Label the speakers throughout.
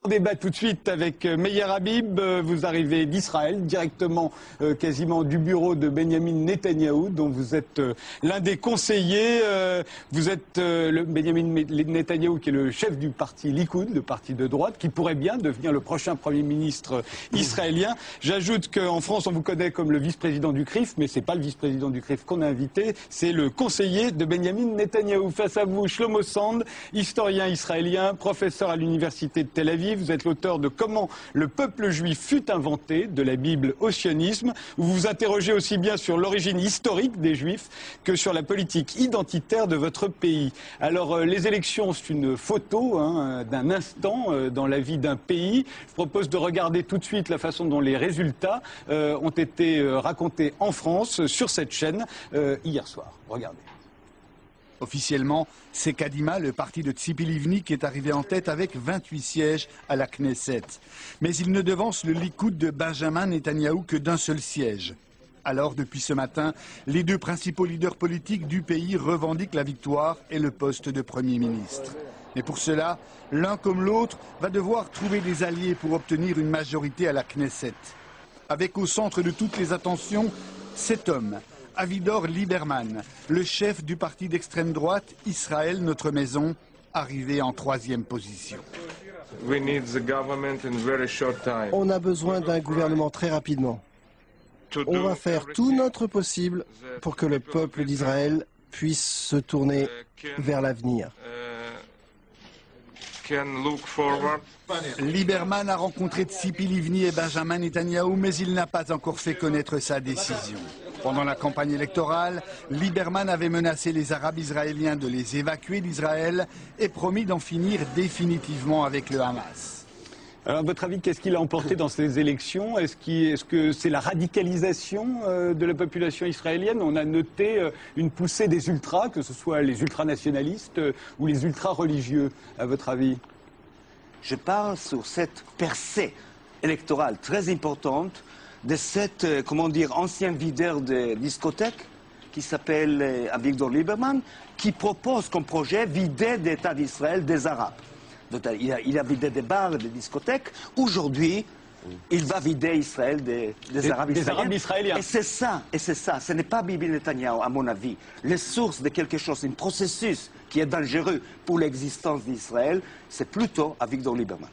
Speaker 1: On débat tout de suite avec Meir Habib. Vous arrivez d'Israël, directement quasiment du bureau de Benjamin Netanyahou, dont vous êtes l'un des conseillers. Vous êtes le Benjamin Netanyahou, qui est le chef du parti Likoud, le parti de droite, qui pourrait bien devenir le prochain Premier ministre israélien. J'ajoute qu'en France, on vous connaît comme le vice-président du CRIF, mais ce n'est pas le vice-président du CRIF qu'on a invité, c'est le conseiller de Benjamin Netanyahou. Face à vous, Shlomo Sand, historien israélien, professeur à l'université de Tel Aviv. Vous êtes l'auteur de Comment le peuple juif fut inventé, de la Bible au sionisme. Vous vous interrogez aussi bien sur l'origine historique des Juifs que sur la politique identitaire de votre pays. Alors, les élections, c'est une photo d'un instant dans la vie d'un pays. Je propose de regarder tout de suite la façon dont les résultats ont été racontés en France sur cette chaîne hier soir. Regardez.
Speaker 2: Officiellement, c'est Kadima, le parti de Tzipi Livni, qui est arrivé en tête avec 28 sièges à la Knesset. Mais il ne devance le Likoud de Benjamin Netanyahou que d'un seul siège. Alors, depuis ce matin, les deux principaux leaders politiques du pays revendiquent la victoire et le poste de Premier ministre. Mais pour cela, l'un comme l'autre va devoir trouver des alliés pour obtenir une majorité à la Knesset. Avec au centre de toutes les attentions, cet homme, Avigdor Lieberman, le chef du parti d'extrême droite Israël Notre Maison, arrivé en 3e position.
Speaker 3: On a besoin d'un gouvernement très rapidement. On va faire tout notre possible pour que le peuple d'Israël puisse se tourner vers l'avenir.
Speaker 2: Lieberman a rencontré Tzipi Livni et Benjamin Netanyahou, mais il n'a pas encore fait connaître sa décision. Pendant la campagne électorale, Lieberman avait menacé les Arabes israéliens de les évacuer d'Israël et promis d'en finir définitivement avec le Hamas.
Speaker 1: Alors, à votre avis, qu'est-ce qu'il a emporté dans ces élections? Est-ce que c'est la radicalisation de la population israélienne? On a noté une poussée des ultras, que ce soit les ultranationalistes ou les ultra-religieux, à votre avis?
Speaker 4: Je parle sur cette percée électorale très importante de cet, ancien videur de discothèque qui s'appelle Avigdor Lieberman, qui propose comme projet vider l'État d'Israël des Arabes. Donc, il a vidé des bars, des discothèques. Aujourd'hui, il va vider Israël des Arabes israéliens. Et c'est ça. Ce n'est pas Bibi Netanyahou, à mon avis. Les sources de quelque chose, un processus qui est dangereux pour l'existence d'Israël, c'est plutôt Avigdor Lieberman.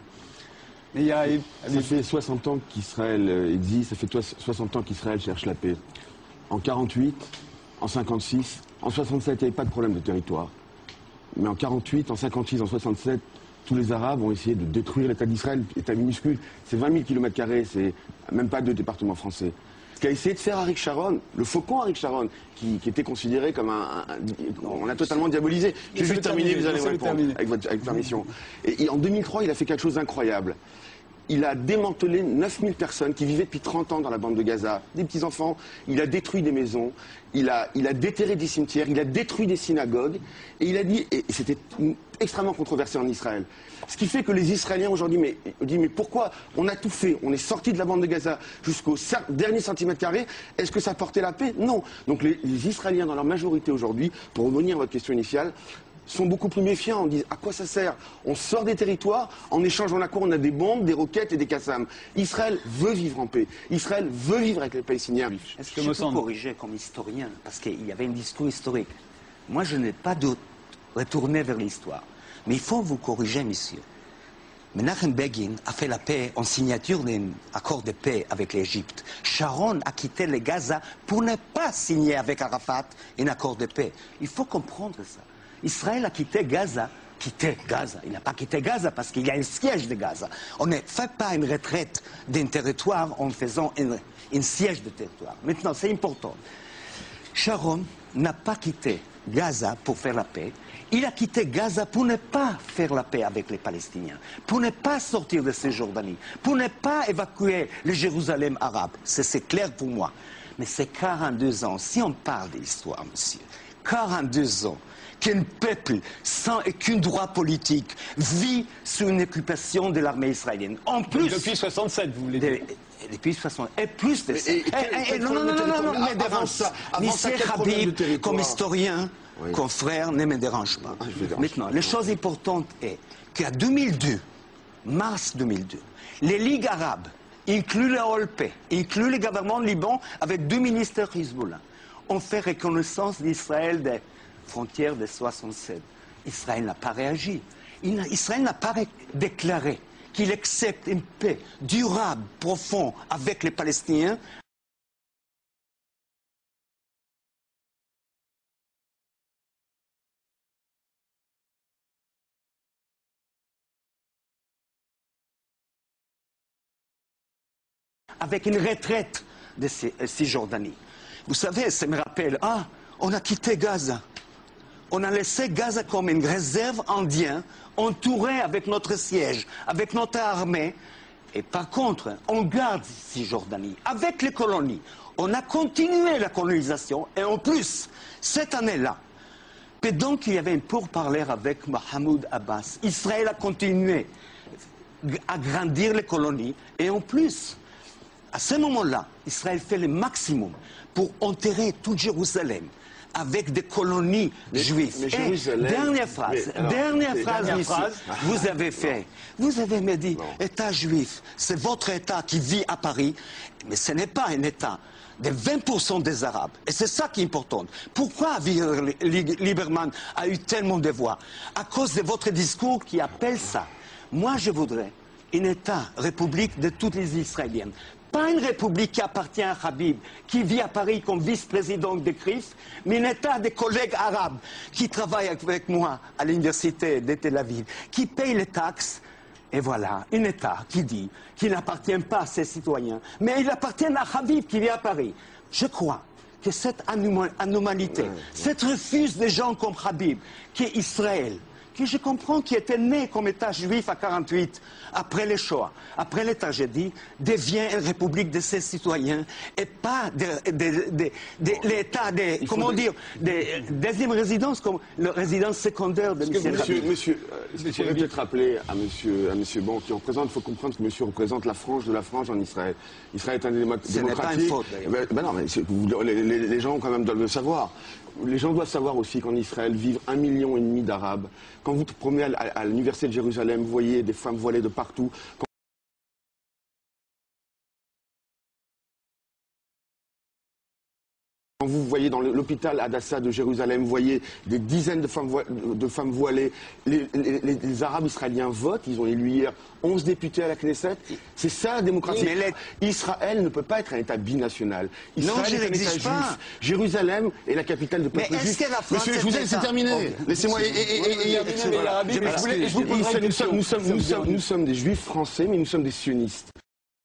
Speaker 5: Mais ça fait 60 ans qu'Israël existe, ça fait 60 ans qu'Israël cherche la paix. En 48, en 56, en 67, il n'y avait pas de problème de territoire. Mais en 48, en 56, en 67, tous les Arabes ont essayé de détruire l'État d'Israël, État minuscule. C'est 20 000 km², c'est même pas 2 départements français. Ce qu'a essayé de faire Aric Sharon, le faucon Aric Sharon, qui était considéré comme on l'a totalement diabolisé. Je vais juste terminer, vous allez me répondre avec votre permission. Et en 2003, il a fait quelque chose d'incroyable. Il a démantelé 9000 personnes qui vivaient depuis 30 ans dans la bande de Gaza, des petits-enfants. Il a détruit des maisons, il a déterré des cimetières, il a détruit des synagogues. Et il a dit, et c'était extrêmement controversé en Israël, ce qui fait que les Israéliens aujourd'hui disent mais pourquoi on a tout fait, on est sorti de la bande de Gaza jusqu'au dernier centimètre carré, est-ce que ça portait la paix? Non. Donc les Israéliens dans leur majorité aujourd'hui, pour revenir à votre question initiale, sont beaucoup plus méfiants. On dit à quoi ça sert? On sort des territoires, en échange on a quoi? On a des bombes, des roquettes et des Qassams. Israël veut vivre en paix. Israël veut vivre avec les Palestiniens.
Speaker 4: Est-ce que je peux corriger comme historien? Parce qu'il y avait un discours historique. Moi je n'ai pas de retourner vers l'histoire. Mais il faut vous corriger, monsieur. Menachem Begin a fait la paix en signature d'un accord de paix avec l'Égypte. Sharon a quitté le Gaza pour ne pas signer avec Arafat un accord de paix. Il faut comprendre ça. Israël a quitté Gaza. Il n'a pas quitté Gaza parce qu'il y a un siège de Gaza. On ne fait pas une retraite d'un territoire en faisant un siège de territoire. Maintenant, c'est important. Sharon n'a pas quitté Gaza pour faire la paix. Il a quitté Gaza pour ne pas faire la paix avec les Palestiniens, pour ne pas sortir de Cisjordanie, pour ne pas évacuer le Jérusalem arabe. C'est clair pour moi. Mais c'est 42 ans. Si on parle d'histoire, monsieur, 42 ans qu'un peuple sans aucun droit politique vit sous une occupation de l'armée israélienne. En plus...
Speaker 1: Depuis 67, vous voulez dire.
Speaker 4: Depuis 67. Et plus de ça. Non, ne dérange pas. Monsieur Habib, comme historien, confrère, ne me dérange pas. Maintenant, la chose importante est qu'en 2002, mars 2002, les ligues arabes, inclus l'OLP, inclus le gouvernement Liban, avec 2 ministères Hezbollah, ont fait reconnaissance d'Israël des frontières de 67. Israël n'a pas réagi. Israël n'a pas déclaré qu'il accepte une paix durable, profonde avec les Palestiniens. Avec une retraite de Cisjordanie. Vous savez, ça me rappelle, on a quitté Gaza. On a laissé Gaza comme une réserve indienne, entourée avec notre siège, avec notre armée. Et par contre, on garde Cisjordanie avec les colonies. On a continué la colonisation et en plus, cette année-là, pendant qu'il y avait un pourparlers avec Mahmoud Abbas, Israël a continué à grandir les colonies et en plus, à ce moment-là, Israël fait le maximum pour enterrer toute Jérusalem avec des colonies juives. Dernière phrase, vous avez fait. Vous avez me dit, État juif, c'est votre État qui vit à Paris, mais ce n'est pas un État de 20% des Arabes. Et c'est ça qui est important. Pourquoi Lieberman a eu tellement de voix? À cause de votre discours qui appelle ça. Moi, je voudrais un État, république de toutes les Israéliennes. Pas une république qui appartient à Habib, qui vit à Paris comme vice-président de CRIF, mais un État des collègues arabes qui travaillent avec moi à l'université de Tel Aviv, qui payent les taxes. Et voilà, un État qui dit qu'il n'appartient pas à ses citoyens, mais il appartient à Habib qui vit à Paris. Je crois que cette anomalité, cette refus des gens comme Habib, qui est Israël, que je comprends qui était né comme État juif à 48, après les Shoah, après les tragédies, devient une république de ses citoyens et pas l'État des, comment dire, des deuxième résidence, comme la résidence secondaire de M. Rabin.
Speaker 5: Monsieur, il faudrait peut-être rappeler à monsieur Bon, qui représente, il faut comprendre que monsieur représente la frange de la frange en Israël. Israël est un démocratique.
Speaker 4: Ce n'est pas une faute, d'ailleurs.
Speaker 5: Non, mais les gens quand même doivent le savoir. Les gens doivent savoir aussi qu'en Israël vivent 1,5 million d'Arabes. Quand vous promenez à l'université de Jérusalem, vous voyez des femmes voilées de partout. Quand vous voyez dans l'hôpital Hadassah de Jérusalem, vous voyez des dizaines de femmes voilées. Les Arabes israéliens votent, ils ont élu hier 11 députés à la Knesset. C'est ça la démocratie. Mais Israël ne peut pas être un État binational. Israël est un État juif. Jérusalem est la capitale de peuple juif. Monsieur, je vous ai, c'est terminé. Laissez-moi. Nous sommes des juifs français, mais nous sommes des sionistes.